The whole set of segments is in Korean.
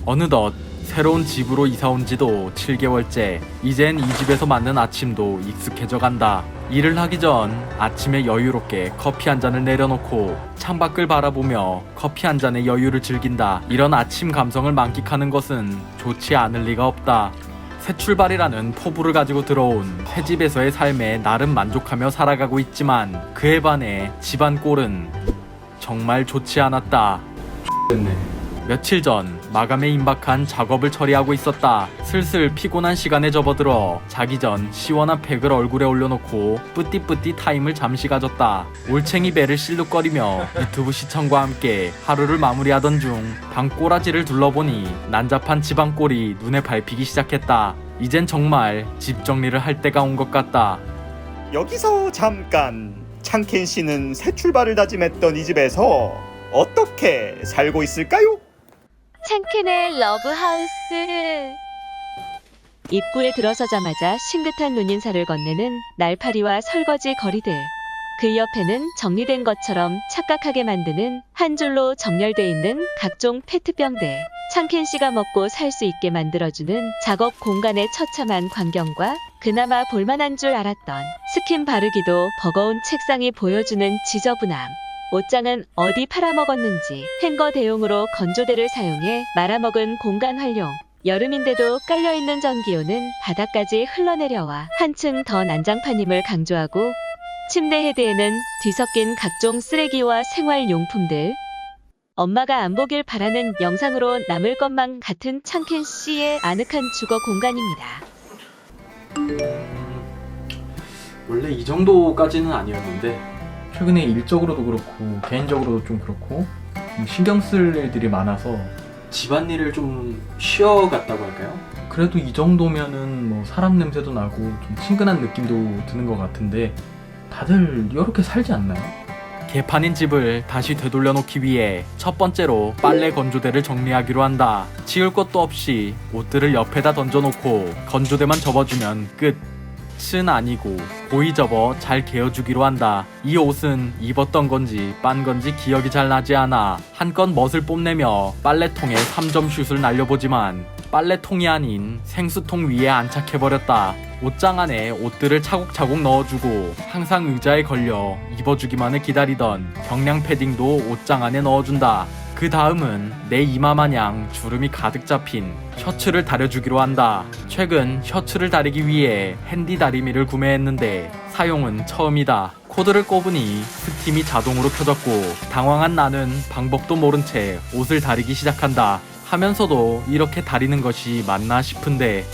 어느덧 새로운 집으로 이사 온 지도 7개월째. 이젠 이 집에서 맞는 아침도 익숙해져 간다. 일을 하기 전 아침에 여유롭게 커피 한 잔을 내려놓고 창밖을 바라보며 커피 한 잔의 여유를 즐긴다. 이런 아침 감성을 만끽하는 것은 좋지 않을 리가 없다. 새 출발이라는 포부를 가지고 들어온 새 집에서의 삶에 나름 만족하며 살아가고 있지만 그에 반해 집안 꼴은 정말 좋지 않았다. 며칠 전 마감에 임박한 작업을 처리하고 있었다. 슬슬 피곤한 시간에 접어들어 자기 전 시원한 팩을 얼굴에 올려놓고 뿌띠뿌띠 타임을 잠시 가졌다. 올챙이 배를 실룩거리며 유튜브 시청과 함께 하루를 마무리하던 중 방 꼬라지를 둘러보니 난잡한 집안 꼴이 눈에 밟히기 시작했다. 이젠 정말 집 정리를 할 때가 온 것 같다. 여기서 잠깐, 창켄 씨는 새 출발을 다짐했던 이 집에서 어떻게 살고 있을까요? 창켄의 러브하우스. 입구에 들어서자마자 싱긋한 눈인사를 건네는 날파리와 설거지 거리들. 그 옆에는 정리된 것처럼 착각하게 만드는 한 줄로 정렬돼 있는 각종 페트병들. 창켄 씨가 먹고 살 수 있게 만들어주는 작업 공간의 처참한 광경과 그나마 볼만한 줄 알았던 스킨 바르기도 버거운 책상이 보여주는 지저분함. 옷장은 어디 팔아먹었는지 행거 대용으로 건조대를 사용해 말아먹은 공간 활용. 여름인데도 깔려있는 전기요는 바닥까지 흘러내려와 한층 더 난장판임을 강조하고 침대 헤드에는 뒤섞인 각종 쓰레기와 생활용품들. 엄마가 안 보길 바라는 영상으로 남을 것만 같은 창켄 씨의 아늑한 주거 공간입니다. 원래 이 정도까지는 아니었는데 최근에 일적으로도 그렇고 개인적으로도 좀 그렇고 신경 쓸 일들이 많아서 집안일을 좀 쉬어갔다고 할까요? 그래도 이 정도면은 뭐 사람 냄새도 나고 좀 친근한 느낌도 드는 것 같은데 다들 이렇게 살지 않나요? 개판인 집을 다시 되돌려 놓기 위해 첫 번째로 빨래 건조대를 정리하기로 한다. 치울 것도 없이 옷들을 옆에다 던져놓고 건조대만 접어주면 끝. 은 아니고 고이 접어 잘 개어주기로 한다. 이 옷은 입었던 건지 빤 건지 기억이 잘 나지 않아 한껏 멋을 뽐내며 빨래통에 3점 슛을 날려보지만 빨래통이 아닌 생수통 위에 안착해버렸다. 옷장 안에 옷들을 차곡차곡 넣어주고 항상 의자에 걸려 입어주기만을 기다리던 경량 패딩도 옷장 안에 넣어준다. 그 다음은 내 이마마냥 주름이 가득 잡힌 셔츠를 다려주기로 한다. 최근 셔츠를 다리기 위해 핸디 다리미를 구매했는데 사용은 처음이다. 코드를 꼽으니 스팀이 자동으로 켜졌고 당황한 나는 방법도 모른 채 옷을 다리기 시작한다. 하면서도 이렇게 다리는 것이 맞나 싶은데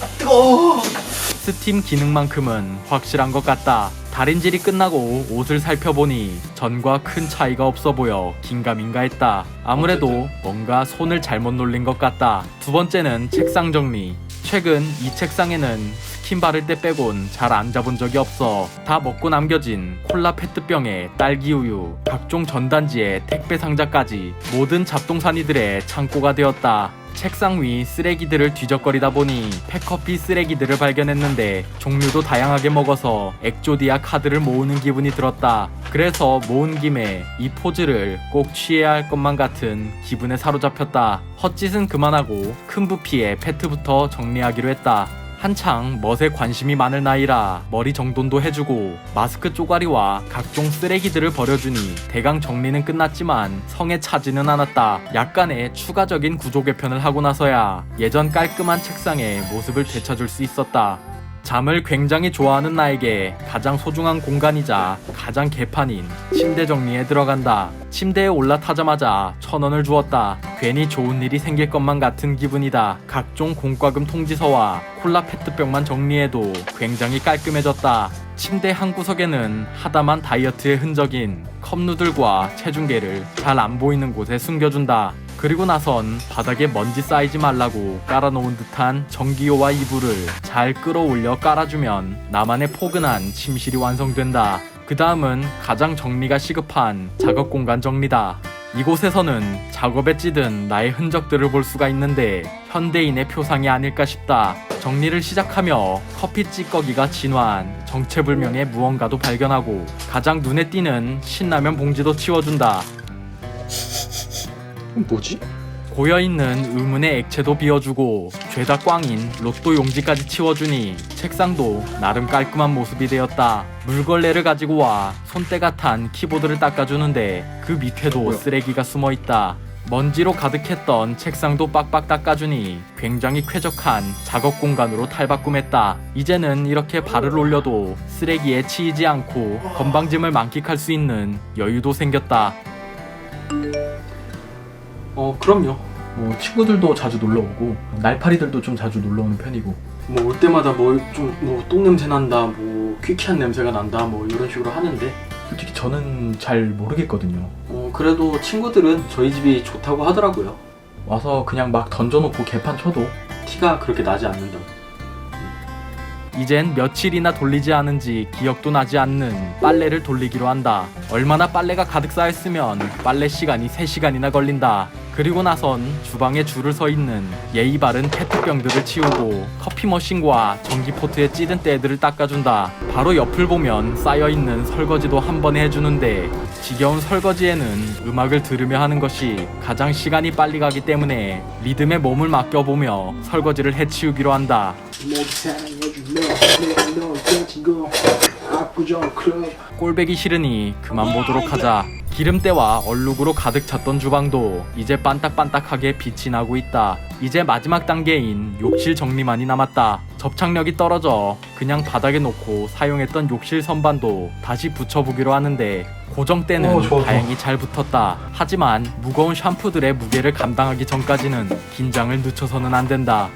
스팀 기능만큼은 확실한 것 같다. 달인질이 끝나고 옷을 살펴보니 전과 큰 차이가 없어 보여 긴가민가했다. 아무래도 뭔가 손을 잘못 놀린 것 같다. 두 번째는 책상 정리. 최근 이 책상에는 스킨 바를 때 빼곤 잘 앉아본 적이 없어. 다 먹고 남겨진 콜라 페트병에 딸기우유, 각종 전단지에 택배 상자까지 모든 잡동사니들의 창고가 되었다. 책상 위 쓰레기들을 뒤적거리다 보니 팩커피 쓰레기들을 발견했는데 종류도 다양하게 먹어서 엑조디아 카드를 모으는 기분이 들었다. 그래서 모은 김에 이 포즈를 꼭 취해야 할 것만 같은 기분에 사로잡혔다. 헛짓은 그만하고 큰 부피의 페트부터 정리하기로 했다. 한창 멋에 관심이 많을 나이라 머리 정돈도 해주고 마스크 쪼가리와 각종 쓰레기들을 버려주니 대강 정리는 끝났지만 성에 차지는 않았다. 약간의 추가적인 구조 개편을 하고 나서야 예전 깔끔한 책상의 모습을 되찾을 수 있었다. 잠을 굉장히 좋아하는 나에게 가장 소중한 공간이자 가장 개판인 침대 정리에 들어간다. 침대에 올라타자마자 1,000원을 주었다. 괜히 좋은 일이 생길 것만 같은 기분이다. 각종 공과금 통지서와 콜라 페트병만 정리해도 굉장히 깔끔해졌다. 침대 한 구석에는 하다만 다이어트의 흔적인 컵누들과 체중계를 잘 안 보이는 곳에 숨겨준다. 그리고 나선 바닥에 먼지 쌓이지 말라고 깔아놓은 듯한 전기요와 이불을 잘 끌어올려 깔아주면 나만의 포근한 침실이 완성된다. 그 다음은 가장 정리가 시급한 작업 공간 정리다. 이곳에서는 작업에 찌든 나의 흔적들을 볼 수가 있는데 현대인의 표상이 아닐까 싶다. 정리를 시작하며 커피 찌꺼기가 진화한 정체불명의 무언가도 발견하고 가장 눈에 띄는 신라면 봉지도 치워준다. 뭐지? 고여있는 의문의 액체도 비워주고 죄다 꽝인 로또 용지까지 치워주니 책상도 나름 깔끔한 모습이 되었다. 물걸레를 가지고 와 손때가 탄 키보드를 닦아주는데 그 밑에도 쓰레기가 숨어있다. 먼지로 가득했던 책상도 빡빡 닦아주니 굉장히 쾌적한 작업 공간으로 탈바꿈했다. 이제는 이렇게 발을 올려도 쓰레기에 치이지 않고 건방짐을 만끽할 수 있는 여유도 생겼다. 그럼요. 뭐 친구들도 자주 놀러오고 날파리들도 좀 자주 놀러오는 편이고 뭐 올 때마다 뭐 똥냄새 난다, 뭐 퀴퀴한 냄새가 난다, 뭐 이런 식으로 하는데 솔직히 저는 잘 모르겠거든요. 그래도 친구들은 저희 집이 좋다고 하더라고요. 와서 그냥 막 던져놓고 개판 쳐도 티가 그렇게 나지 않는다고. 이젠 며칠이나 돌리지 않은지 기억도 나지 않는 빨래를 돌리기로 한다. 얼마나 빨래가 가득 쌓였으면 빨래 시간이 3시간이나 걸린다. 그리고 나선 주방에 줄을 서 있는 예의 바른 페트병들을 치우고 커피 머신과 전기포트에 찌든 때들을 닦아준다. 바로 옆을 보면 쌓여있는 설거지도 한 번에 해주는데 지겨운 설거지에는 음악을 들으며 하는 것이 가장 시간이 빨리 가기 때문에 리듬에 몸을 맡겨보며 설거지를 해치우기로 한다. 꼴배기 싫으니 그만 보도록 하자. 기름때와 얼룩으로 가득 찼던 주방도 이제 반딱반딱하게 빛이 나고 있다. 이제 마지막 단계인 욕실 정리만이 남았다. 접착력이 떨어져 그냥 바닥에 놓고 사용했던 욕실 선반도 다시 붙여보기로 하는데 고정때는 다행히 잘 붙었다. 하지만 무거운 샴푸들의 무게를 감당하기 전까지는 긴장을 늦춰서는 안 된다.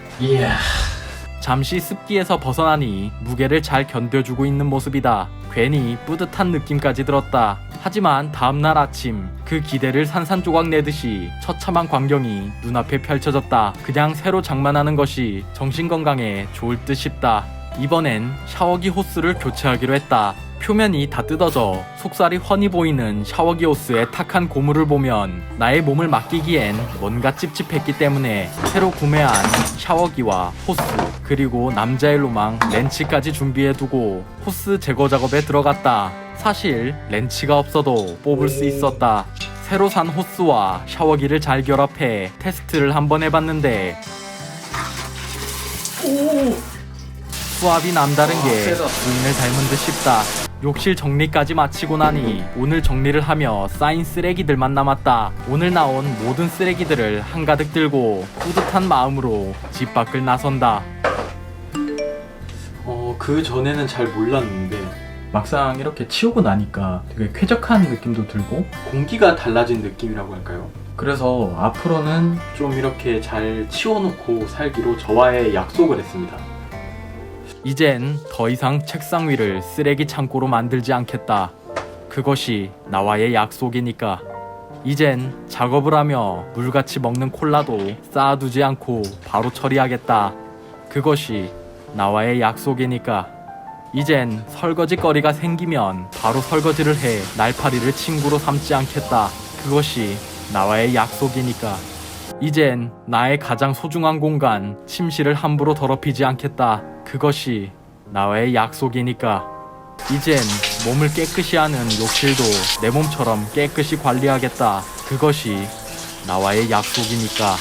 잠시 습기에서 벗어나니 무게를 잘 견뎌주고 있는 모습이다. 괜히 뿌듯한 느낌까지 들었다. 하지만 다음날 아침 그 기대를 산산조각 내듯이 처참한 광경이 눈앞에 펼쳐졌다. 그냥 새로 장만하는 것이 정신건강에 좋을 듯 싶다. 이번엔 샤워기 호스를 교체하기로 했다. 표면이 다 뜯어져 속살이 훤히 보이는 샤워기 호스의 탁한 고무를 보면 나의 몸을 맡기기엔 뭔가 찝찝했기 때문에 새로 구매한 샤워기와 호스 그리고 남자의 로망 렌치까지 준비해두고 호스 제거 작업에 들어갔다. 사실 렌치가 없어도 뽑을 수 있었다. 새로 산 호스와 샤워기를 잘 결합해 테스트를 한번 해봤는데 수압이 남다른 게 부인을 닮은 듯 싶다. 욕실 정리까지 마치고 나니 오늘 정리를 하며 쌓인 쓰레기들만 남았다. 오늘 나온 모든 쓰레기들을 한가득 들고 뿌듯한 마음으로 집 밖을 나선다. 그 전에는 잘 몰랐는데 막상 이렇게 치우고 나니까 되게 쾌적한 느낌도 들고 공기가 달라진 느낌이라고 할까요? 그래서 앞으로는 좀 이렇게 잘 치워놓고 살기로 저와의 약속을 했습니다. 이젠 더 이상 책상 위를 쓰레기 창고로 만들지 않겠다. 그것이 나와의 약속이니까. 이젠 작업을 하며 물같이 먹는 콜라도 쌓아두지 않고 바로 처리하겠다. 그것이 나와의 약속이니까. 이젠 설거지거리가 생기면 바로 설거지를 해 날파리를 친구로 삼지 않겠다. 그것이 나와의 약속이니까. 이젠 나의 가장 소중한 공간 침실을 함부로 더럽히지 않겠다. 그것이 나와의 약속이니까. 이젠 몸을 깨끗이 하는 욕실도 내 몸처럼 깨끗이 관리하겠다. 그것이 나와의 약속이니까.